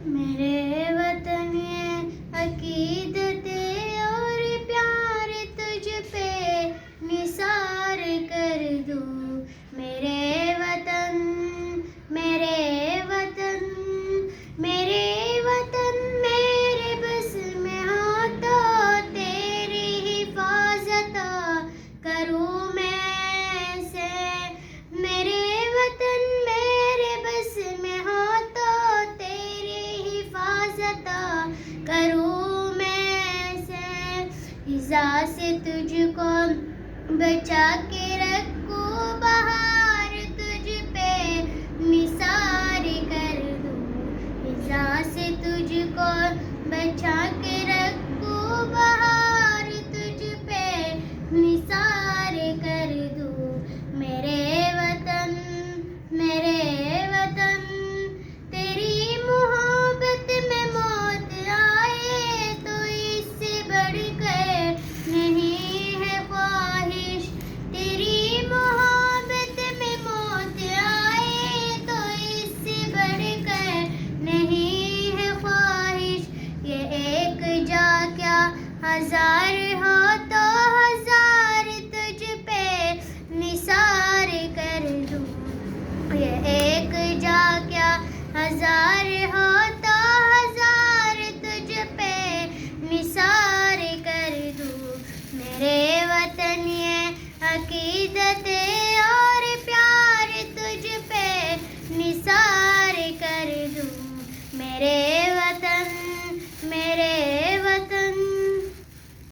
मेरे वतन ये अकीदत और प्यार तुझ पे निसार कर दूं। मेरे वतन मेरे वतन मेरे वतन मेरे बस में हो तो तेरी हिफाजत करूं मैं ऐसे। मेरे वतन मेरे बस में हो तो तेरी हिफाजत करूं मैं ऐसे। इज़ा से तुझको बचा के रखूं, बहार तुझ पे निसार कर दूं। इज़ा से तुझको बचा के रखूं, बहार तुझ पे निसार कर दूं। मेरे वतन तेरी मोहब्बत में मौत आए तो इससे बढ़कर नहीं है ख्वाहिश। तेरी मोहब्बत में मौत आए तो इससे बढ़कर नहीं है ख्वाहिश। ये एक जा क्या हजार हो तो हजार तुझ पे निसार कर दूं। ये एक जा क्या हजार